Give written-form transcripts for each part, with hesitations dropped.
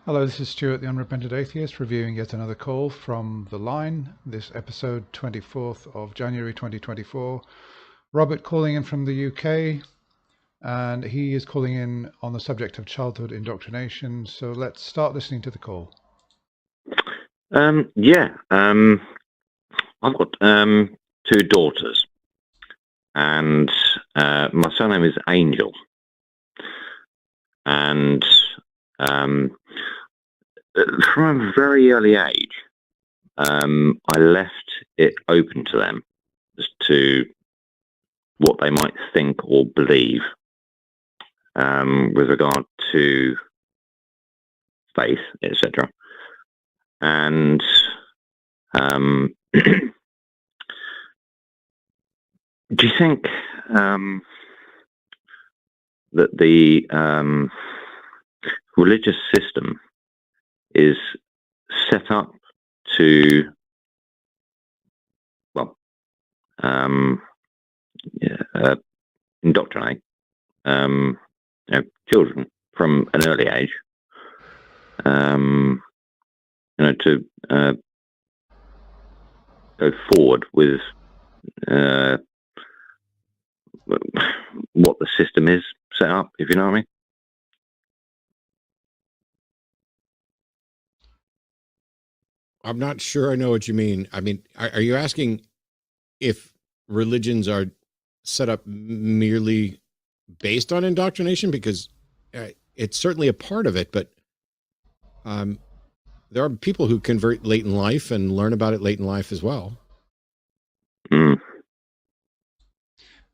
Hello, this is Stuart, the Unrepentant Atheist, reviewing yet another call from the line. This episode 24th of January 2024. Robert calling in from the UK, and he is calling in on the subject of childhood indoctrination. So let's start listening to the call. Yeah, I've got two daughters, and my surname is Angel. And um, from a very early age, I left it open to them as to what they might think or believe with regard to faith, etc. And do you think that the religious system is set up to, well, um, indoctrinate children from an early age, to go forward with what the system is set up, if you know what I mean. I'm not sure I know what you mean. I mean, are you asking if religions are set up merely based on indoctrination? Because it's certainly a part of it, but there are people who convert late in life and learn about it late in life as well. Mm.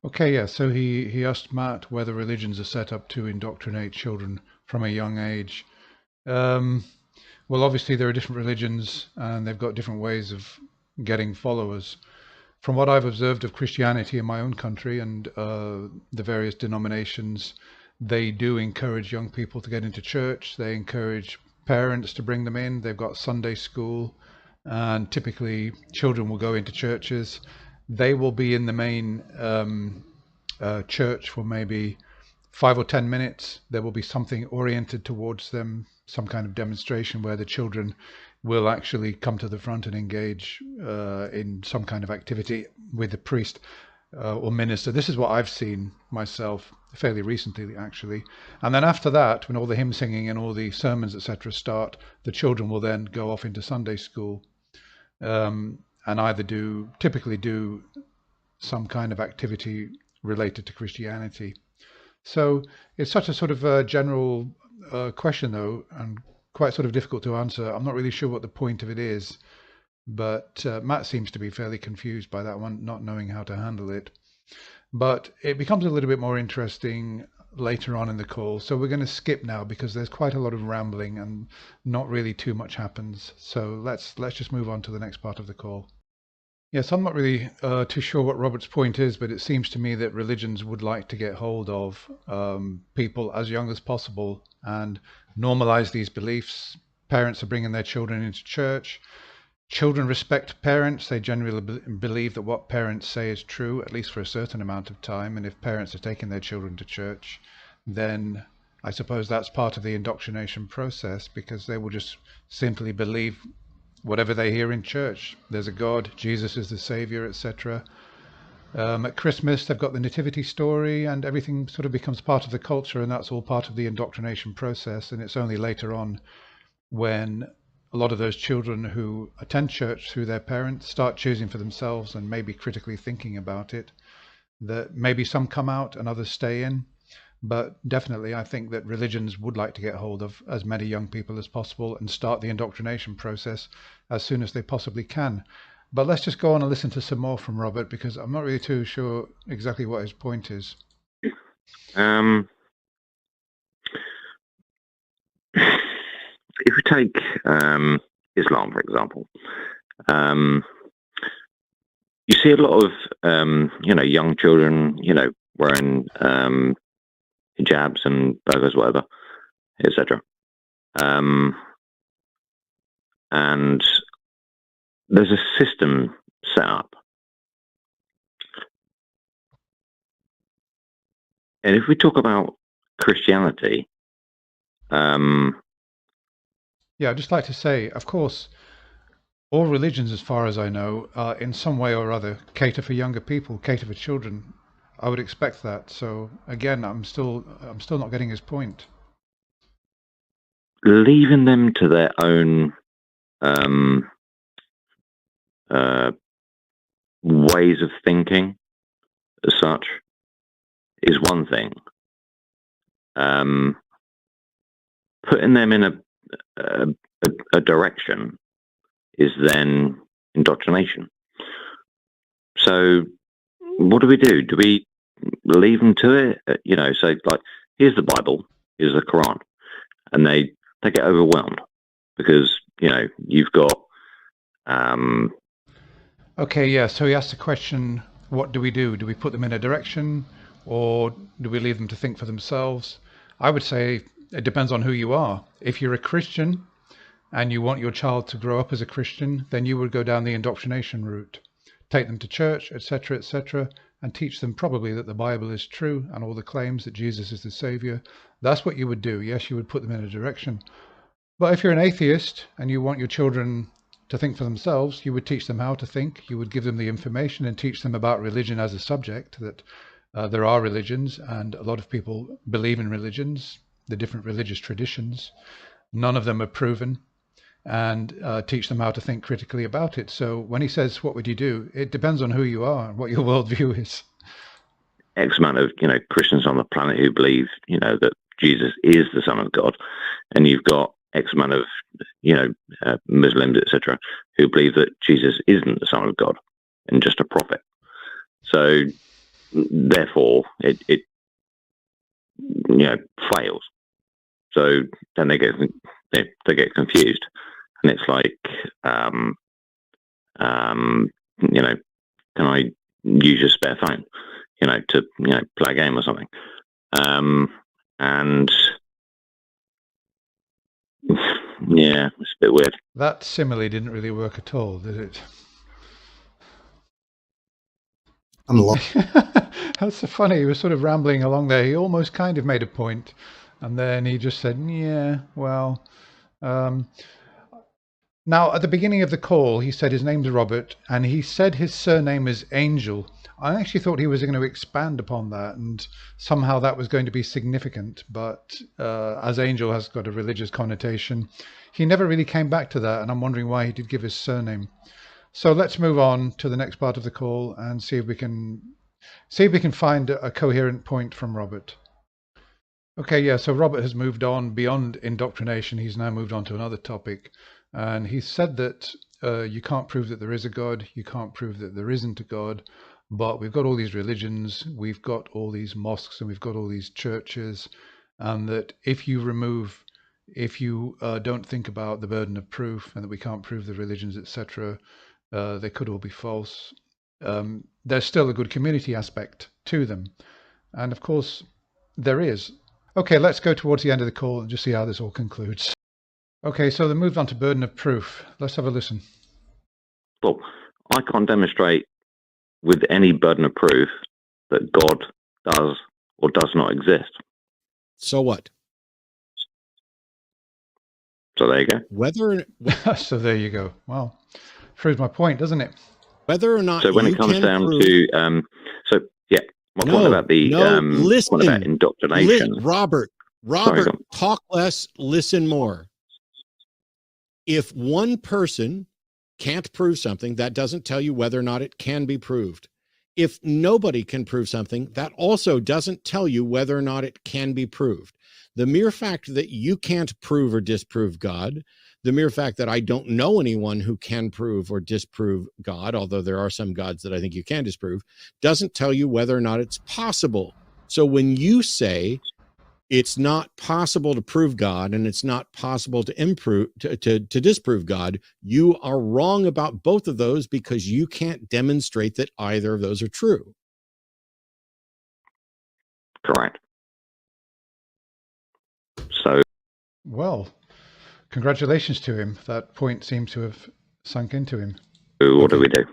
Okay, yeah, so he asked Matt whether religions are set up to indoctrinate children from a young age. Well, obviously, there are different religions and they've got different ways of getting followers. From what I've observed of Christianity in my own country and the various denominations, they do encourage young people to get into church. They encourage parents to bring them in. They've got Sunday school, and typically children will go into churches. They will be in the main church for maybe 5 or 10 minutes. There will be something oriented towards them, some kind of demonstration where the children will actually come to the front and engage in some kind of activity with the priest or minister. This is what I've seen myself fairly recently, actually. And then after that, when all the hymn singing and all the sermons, etc., start, the children will then go off into Sunday school and either typically do some kind of activity related to Christianity. So it's such a sort of general question, though, and quite sort of difficult to answer. I'm not really sure what the point of it is, but Matt seems to be fairly confused by that one, not knowing how to handle it. But it becomes a little bit more interesting later on in the call. So we're going to skip now because there's quite a lot of rambling and not really too much happens. So let's just move on to the next part of the call. Yes, I'm not really too sure what Robert's point is, but it seems to me that religions would like to get hold of people as young as possible and normalize these beliefs. Parents are bringing their children into church. Children respect parents. They generally believe that what parents say is true, at least for a certain amount of time. And if parents are taking their children to church, then I suppose that's part of the indoctrination process because they will just simply believe whatever they hear in church. There's a God, Jesus is the Savior, etc. At Christmas, they've got the Nativity story, and everything sort of becomes part of the culture, and that's all part of the indoctrination process. And it's only later on when a lot of those children who attend church through their parents start choosing for themselves and maybe critically thinking about it, that maybe some come out and others stay in. But definitely, I think that religions would like to get hold of as many young people as possible and start the indoctrination process as soon as they possibly can. But let's just go on and listen to some more from Robert because I'm not really too sure exactly what his point is. Um, if we take Islam, for example, um, you see a lot of young children, wearing hijabs and burqas, whatever, etc. And there's a system set up. And if we talk about Christianity, Yeah, I'd just like to say, of course, all religions, as far as I know, in some way or other, cater for younger people, cater for children. I would expect that. So again, I'm still not getting his point. Leaving them to their own um, uh, ways of thinking, as such, is one thing. Um, Putting them in a, a direction is then indoctrination. So, what do we do? Do we leave them to it? So like, here's the Bible, here's the Quran, and they get overwhelmed because you've got Okay, yeah. So he asked the question, what do we do? Do we put them in a direction, or do we leave them to think for themselves? I would say it depends on who you are. If you're a Christian and you want your child to grow up as a Christian, then you would go down the indoctrination route. Take them to church, etc., and teach them probably that the Bible is true and all the claims that Jesus is the Savior. That's what you would do. Yes, you would put them in a direction. But if you're an atheist and you want your children to think for themselves, you would teach them how to think. You would give them the information and teach them about religion as a subject, that there are religions and a lot of people believe in religions, the different religious traditions. None of them are proven, and teach them how to think critically about it. So when he says, what would you do? It depends on who you are and what your worldview is. X amount of Christians on the planet who believe that Jesus is the Son of God, and you've got X amount of Muslims, etc., who believe that Jesus isn't the Son of God and just a prophet. So therefore, it fails. So then they get confused, and it's like, can I use your spare phone, to play a game or something? And yeah, it's a bit weird. That simile didn't really work at all, did it? I'm lost. That's so funny. He was sort of rambling along there. He almost kind of made a point, and then he just said, yeah, well. Now, at the beginning of the call, he said his name's Robert, and he said his surname is Angel. I actually thought he was going to expand upon that, and somehow that was going to be significant. But as Angel has got a religious connotation, he never really came back to that, and I'm wondering why he did give his surname. So let's move on to the next part of the call and see if we can find a coherent point from Robert. Okay, yeah, so Robert has moved on beyond indoctrination. He's now moved on to another topic. And he said that you can't prove that there is a God, you can't prove that there isn't a God, but we've got all these religions, we've got all these mosques, and we've got all these churches, and that if you don't think about the burden of proof and that we can't prove the religions, etc., they could all be false. There's still a good community aspect to them. And of course, there is. Okay, let's go towards the end of the call and just see how this all concludes. Okay, so they moved on to burden of proof. Let's have a listen. Well, I can't demonstrate with any burden of proof that God does or does not exist. So what? So there you go. So there you go. Well, proves my point, doesn't it? Whether or not. So when it comes down to, my point about the point about indoctrination. Robert, sorry, talk less, listen more. If one person can't prove something, that doesn't tell you whether or not it can be proved. If nobody can prove something, that also doesn't tell you whether or not it can be proved. The mere fact that you can't prove or disprove God, the mere fact that I don't know anyone who can prove or disprove God, although there are some gods that I think you can disprove, doesn't tell you whether or not it's possible. So when you say it's not possible to prove God and it's not possible to disprove God, you are wrong about both of those because you can't demonstrate that either of those are true. Correct. So, well, congratulations to him. That point seems to have sunk into him. What do we do?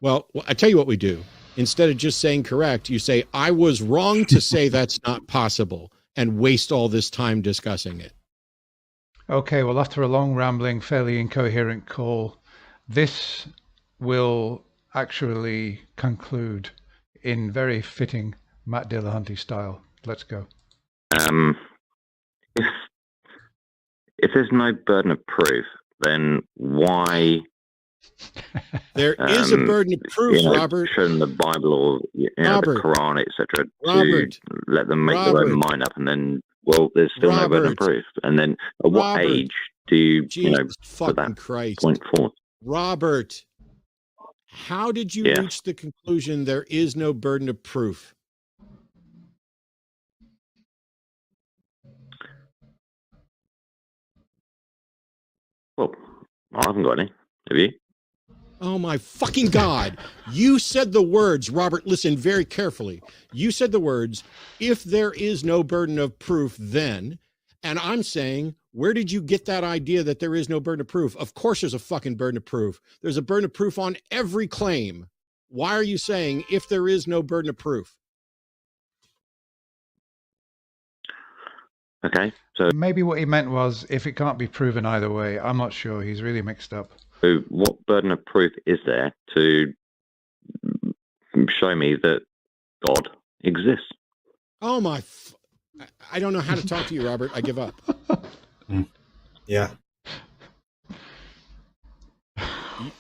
Well, I tell you what we do. instead of just saying correct, you say, I was wrong to say that's not possible, and waste all this time discussing it. Okay, well, after a long, rambling, fairly incoherent call, this will actually conclude in very fitting Matt Dillahunty style. Let's go. If there's no burden of proof, then why? There is a burden of proof, Robert. Show them the Bible or the Quran, etc., to let them make their own mind up, and then, well, there's still no burden of proof. And then, at what age do you, put that point forth? Robert, how did you reach the conclusion there is no burden of proof? Well, I haven't got any. Have you? Oh my fucking God. You said the words, Robert, listen very carefully. You said the words, if there is no burden of proof, then, and I'm saying, where did you get that idea that there is no burden of proof? Of course there's a fucking burden of proof. There's a burden of proof on every claim. Why are you saying if there is no burden of proof? Okay, so maybe what he meant was if it can't be proven either way. I'm not sure. He's really mixed up. So what burden of proof is there to show me that God exists? Oh my! I don't know how to talk to you, Robert. I give up. Yeah.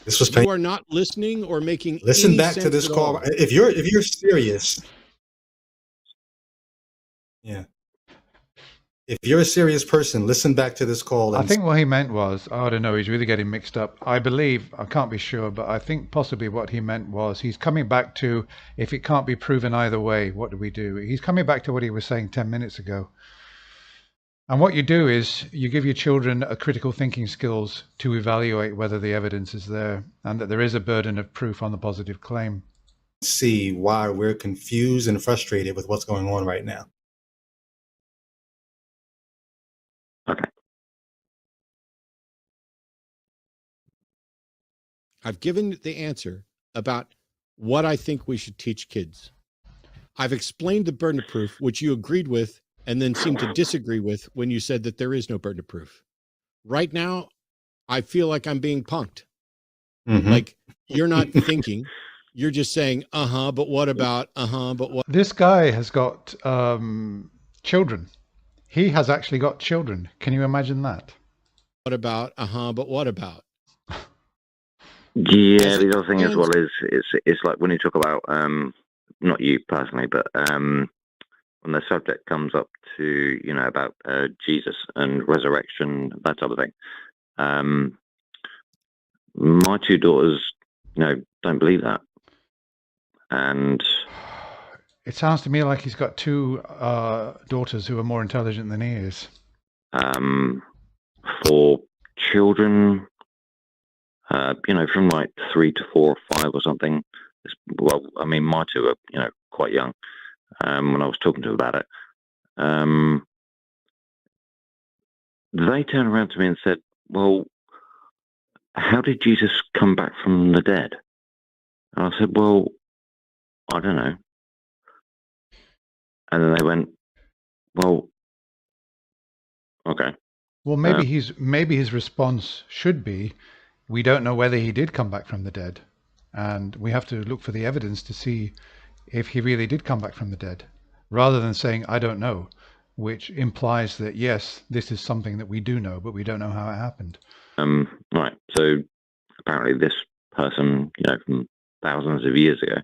This was you are not listening or making. Listen back to this call. If you're serious. Yeah. If you're a serious person, listen back to this call. I think what he meant was, I don't know, he's really getting mixed up. I believe, I can't be sure, but I think possibly what he meant was he's coming back to, if it can't be proven either way, what do we do? He's coming back to what he was saying 10 minutes ago. And what you do is you give your children a critical thinking skills to evaluate whether the evidence is there and that there is a burden of proof on the positive claim. See why we're confused and frustrated with what's going on right now. Okay. I've given the answer about what I think we should teach kids. I've explained the burden of proof, which you agreed with and then seemed to disagree with when you said that there is no burden of proof. Right now, I feel like I'm being punked. Mm-hmm. Like you're not thinking, you're just saying, but what about, but what? This guy has got children. He has actually got children. Can you imagine that? What about, but what about? Yeah, the other thing as well is it's like when you talk about not you personally, but when the subject comes up to about Jesus and resurrection, that type of thing. My two daughters, don't believe that, and it sounds to me like he's got two daughters who are more intelligent than he is. For children. From like 3 to 4 or 5 or something. Well, I mean, my two are, quite young. When I was talking to them about it, they turned around to me and said, "Well, how did Jesus come back from the dead?" And I said, "Well, I don't know." And then they went, "Well, okay." Well, maybe his response should be, we don't know whether he did come back from the dead, and we have to look for the evidence to see if he really did come back from the dead, rather than saying, I don't know, which implies that, yes, this is something that we do know, but we don't know how it happened. Right. So apparently this person, from thousands of years ago,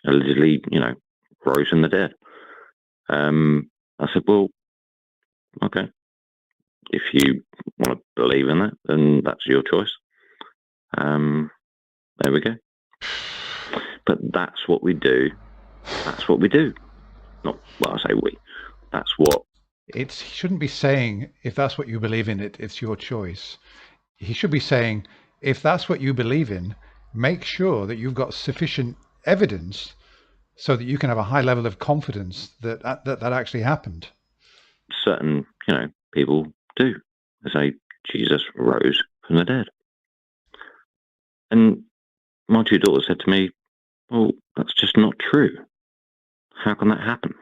allegedly, rose from the dead. I said, well, okay. If you want to believe in that, then that's your choice. There we go. But that's what we do. That's what we do. Not, well, I say we. That's what. He shouldn't be saying, if that's what you believe in, it's your choice. He should be saying, if that's what you believe in, make sure that you've got sufficient evidence so that you can have a high level of confidence that actually happened. Certain, people do. They say Jesus rose from the dead. And my two daughters said to me, well, that's just not true. How can that happen?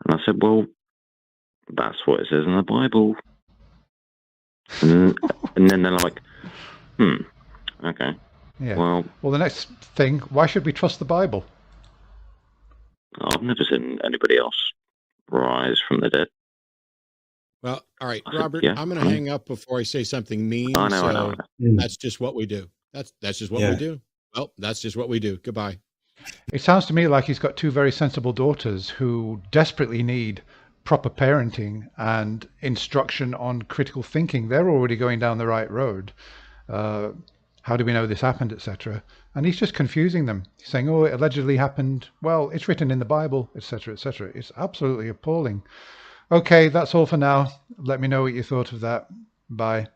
And I said, well, that's what it says in the Bible. And then they're like, okay. Yeah. Well, the next thing, why should we trust the Bible? I've never seen anybody else rise from the dead. Well, all right, I said, Robert, yeah, I'm going to hang up before I say something mean. I know. That's just what we do. That's just what we do. Well, that's just what we do. Goodbye. It sounds to me like he's got two very sensible daughters who desperately need proper parenting and instruction on critical thinking. They're already going down the right road. How do we know this happened, etc. And he's just confusing them. He's saying, oh, it allegedly happened. Well, it's written in the Bible, etc., etc. It's absolutely appalling. Okay, that's all for now. Let me know what you thought of that. Bye.